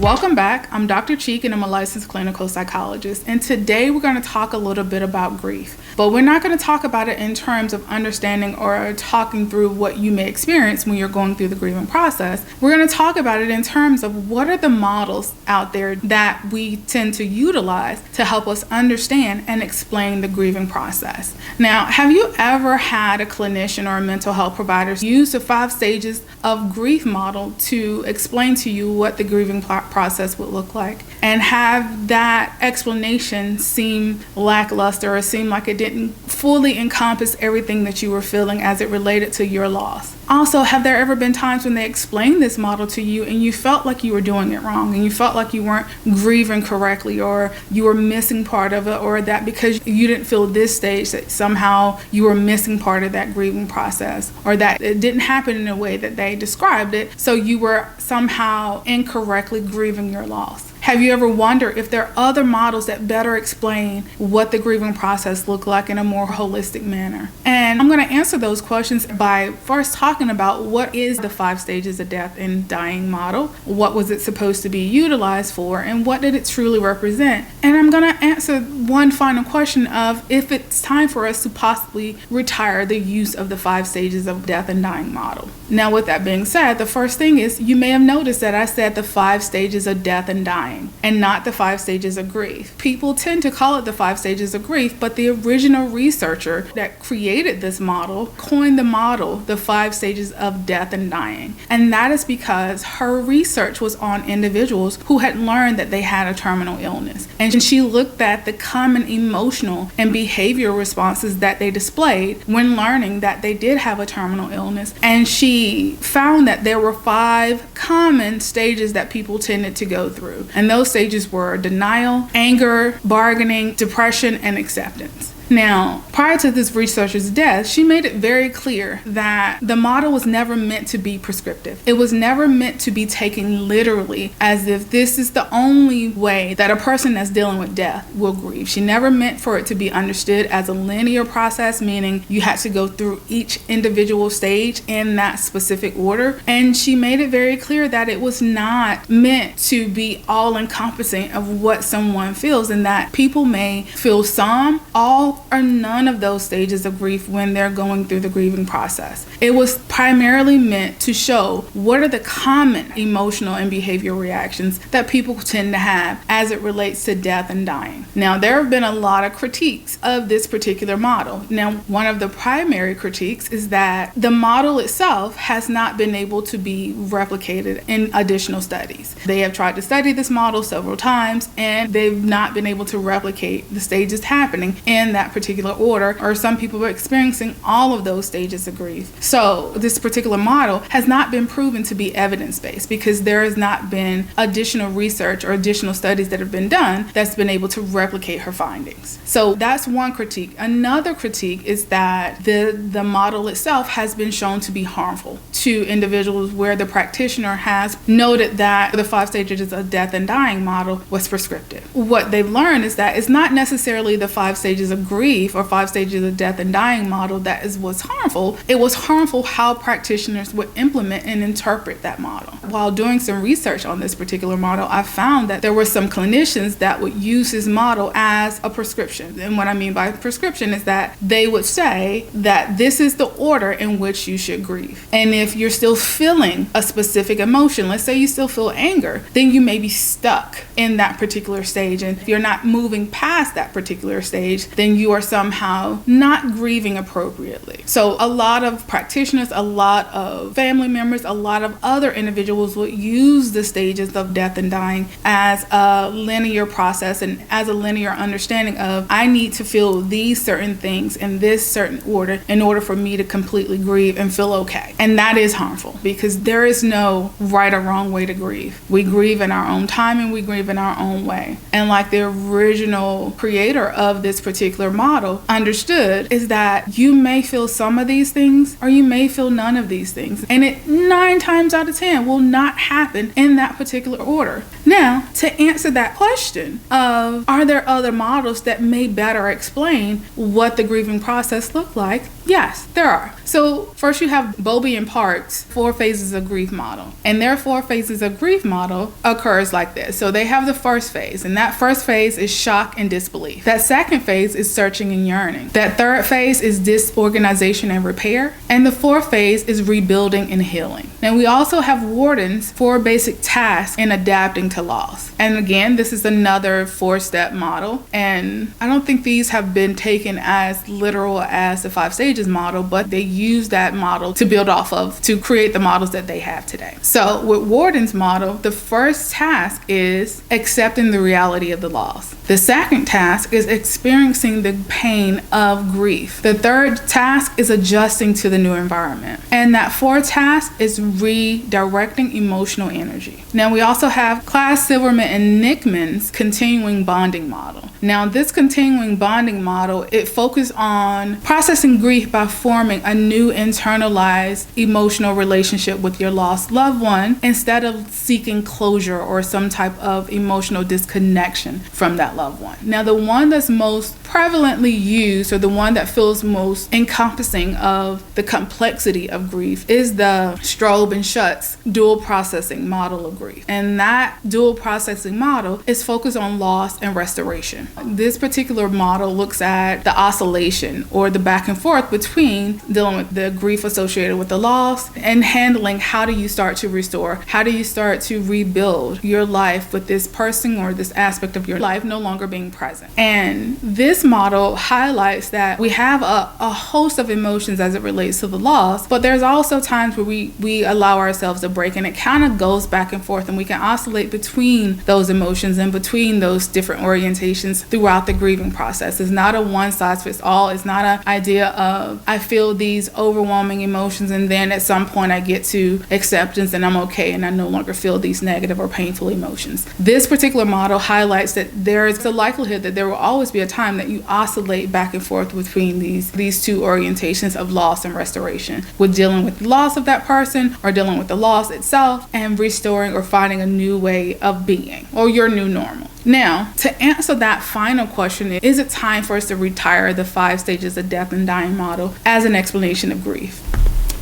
Welcome back. I'm Dr. Cheek and I'm a licensed clinical psychologist. And today we're going to talk a little bit about grief. But we're not going to talk about it in terms of understanding or talking through what you may experience when you're going through the grieving process. We're going to talk about it in terms of what are the models out there that we tend to utilize to help us understand and explain the grieving process. Now, have you ever had a clinician or a mental health provider use the 5 stages of grief model to explain to you what the grieving process would look like, and have that explanation seem lackluster or seem like it didn't fully encompass everything that you were feeling as it related to your loss? Also, have there ever been times when they explained this model to you and you felt like you were doing it wrong and you felt like you weren't grieving correctly, or you were missing part of it, or that because you didn't feel this stage that somehow you were missing part of that grieving process, or that it didn't happen in a way that they described it, so you were somehow incorrectly grieving your loss? Have you ever wondered if there are other models that better explain what the grieving process looked like in a more holistic manner? And I'm going to answer those questions by first talking about what is the 5 stages of death and dying model, what was it supposed to be utilized for, and what did it truly represent? And I'm going to answer one final question of if it's time for us to possibly retire the use of the 5 stages of death and dying model. Now, with that being said, the first thing is you may have noticed that I said the 5 stages of death and dying, and not the 5 stages of grief. People tend to call it the 5 stages of grief, but the original researcher that created this model coined the model the 5 stages of death and dying. And that is because her research was on individuals who had learned that they had a terminal illness. And she looked at the common emotional and behavioral responses that they displayed when learning that they did have a terminal illness. And she found that there were 5 common stages that people tended to go through. And those stages were denial, anger, bargaining, depression, and acceptance. Now, prior to this researcher's death, she made it very clear that the model was never meant to be prescriptive. It was never meant to be taken literally as if this is the only way that a person that's dealing with death will grieve. She never meant for it to be understood as a linear process, meaning you had to go through each individual stage in that specific order. And she made it very clear that it was not meant to be all-encompassing of what someone feels, and that people may feel some, all, or none of those stages of grief when they're going through the grieving process. It was primarily meant to show what are the common emotional and behavioral reactions that people tend to have as it relates to death and dying. Now, there have been a lot of critiques of this particular model. Now, one of the primary critiques is that the model itself has not been able to be replicated in additional studies. They have tried to study this model several times and they've not been able to replicate the stages happening in that particular order, or some people are experiencing all of those stages of grief. So this particular model has not been proven to be evidence-based because there has not been additional research or additional studies that have been done that's been able to replicate her findings. So that's one critique. Another critique is that the model itself has been shown to be harmful to individuals, where the practitioner has noted that the 5 stages of death and dying model was prescriptive. What they've learned is that it's not necessarily the 5 stages of grief or 5 stages of death and dying model that was harmful. It was harmful how practitioners would implement and interpret that model. While doing some research on this particular model, I found that there were some clinicians that would use this model as a prescription. And what I mean by prescription is that they would say that this is the order in which you should grieve. And if you're still feeling a specific emotion, let's say you still feel anger, then you may be stuck in that particular stage. And if you're not moving past that particular stage, then you are somehow not grieving appropriately. So a lot of practitioners, a lot of family members, a lot of other individuals would use the stages of death and dying as a linear process and as a linear understanding of I need to feel these certain things in this certain order in order for me to completely grieve and feel okay. And that is harmful because there is no right or wrong way to grieve. We grieve in our own time and we grieve in our own way. And like the original creator of this particular model understood, is that you may feel some of these things or you may feel none of these things. And it 9 times out of 10 will not happen in that particular order. Now, to answer that question of are there other models that may better explain what the grieving process looked like, Yes, there are. So first you have Bowlby and Park's 4 phases of grief model. And their 4 phases of grief model occurs like this. So they have the first phase, and that first phase is shock and disbelief. That second phase is searching and yearning. That third phase is disorganization and repair. And the fourth phase is rebuilding and healing. Now we also have Warden's 4 basic tasks in adapting to loss. And again, this is another 4-step model. And I don't think these have been taken as literal as the 5 stages model, but they use that model to build off of to create the models that they have today. So with Warden's model, the first task is accepting the reality of the loss. The second task is experiencing the pain of grief. The third task is adjusting to the new environment. And that fourth task is redirecting emotional energy. Now we also have Klaas, Silverman, and Nickman's continuing bonding model. Now this continuing bonding model, it focuses on processing grief by forming a new internalized emotional relationship with your lost loved one instead of seeking closure or some type of emotional disconnection from that loved one. Now the one that's most prevalently used, or the one that feels most encompassing of the complexity of grief, is the Strobe and Schutz dual processing model of grief. And that dual processing model is focused on loss and restoration. This particular model looks at the oscillation or the back and forth between dealing with the grief associated with the loss and handling how do you start to restore, how do you start to rebuild your life with this person or this aspect of your life no longer being present. And this model highlights that we have a host of emotions as it relates to the loss, but there's also times where we allow ourselves a break, and it kind of goes back and forth, and we can oscillate between those emotions and between those different orientations throughout the grieving process. It's not a one size fits all. It's not an idea of I feel these overwhelming emotions and then at some point I get to acceptance and I'm okay and I no longer feel these negative or painful emotions. This particular model highlights that there's a likelihood that there will always be a time that you oscillate back and forth between these two orientations of loss and restoration, with dealing with the loss of that person or dealing with the loss itself and restoring or finding a new way of being or your new normal. Now, to answer that final question, is it time for us to retire the 5 stages of death and dying model as an explanation of grief?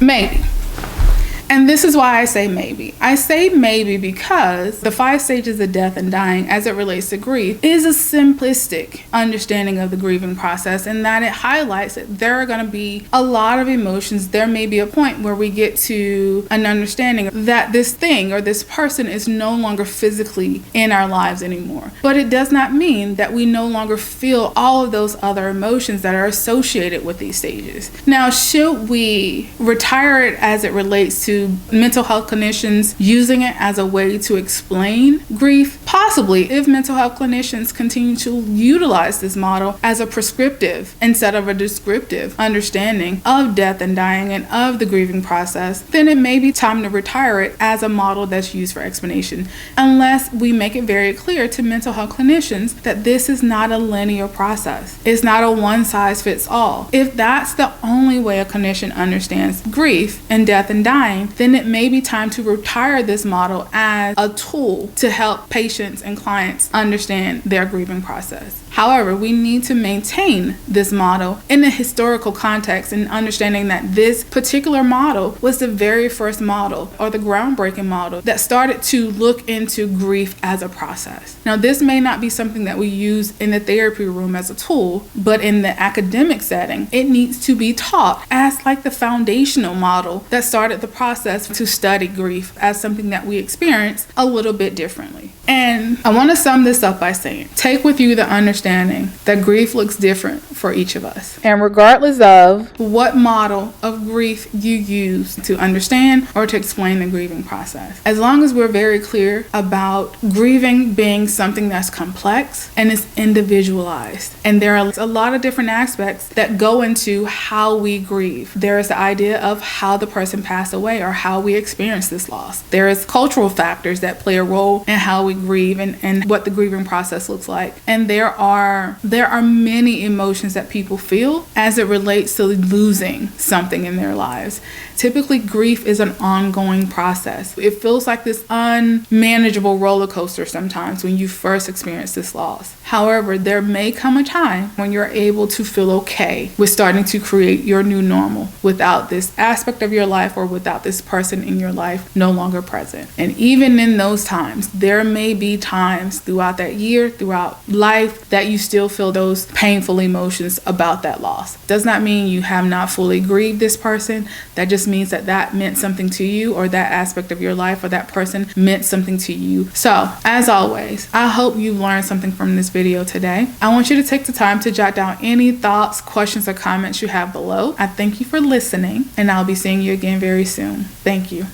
Maybe. And this is why I say maybe. I say maybe because the 5 stages of death and dying as it relates to grief is a simplistic understanding of the grieving process, in that it highlights that there are going to be a lot of emotions. There may be a point where we get to an understanding that this thing or this person is no longer physically in our lives anymore. But it does not mean that we no longer feel all of those other emotions that are associated with these stages. Now, should we retire it as it relates to mental health clinicians using it as a way to explain grief? Possibly, if mental health clinicians continue to utilize this model as a prescriptive instead of a descriptive understanding of death and dying and of the grieving process, then it may be time to retire it as a model that's used for explanation, unless we make it very clear to mental health clinicians that this is not a linear process. It's not a one size fits all. If that's the only way a clinician understands grief and death and dying, then it may be time to retire this model as a tool to help patients and clients understand their grieving process. However, we need to maintain this model in the historical context and understanding that this particular model was the very first model or the groundbreaking model that started to look into grief as a process. Now, this may not be something that we use in the therapy room as a tool, but in the academic setting, it needs to be taught as like the foundational model that started the process to study grief as something that we experience a little bit differently. And I want to sum this up by saying, take with you the understanding that grief looks different for each of us. And regardless of what model of grief you use to understand or to explain the grieving process, as long as we're very clear about grieving being something that's complex and is individualized. And there are a lot of different aspects that go into how we grieve. There is the idea of how the person passed away or how we experience this loss. There is cultural factors that play a role in how we grieve and what the grieving process looks like. And there are there are many emotions that people feel as it relates to losing something in their lives. Typically, grief is an ongoing process. It feels like this unmanageable roller coaster sometimes when you first experience this loss. However, there may come a time when you're able to feel okay with starting to create your new normal without this aspect of your life or without this person in your life no longer present. And even in those times, there may be times throughout that year, throughout life, that you still feel those painful emotions about that loss. Does not mean you have not fully grieved this person. That just means that meant something to you, or that aspect of your life or that person meant something to you. So, as always, I hope you learned something from this video today. I want you to take the time to jot down any thoughts, questions, or comments you have below. I thank you for listening, and I'll be seeing you again very soon. Thank you.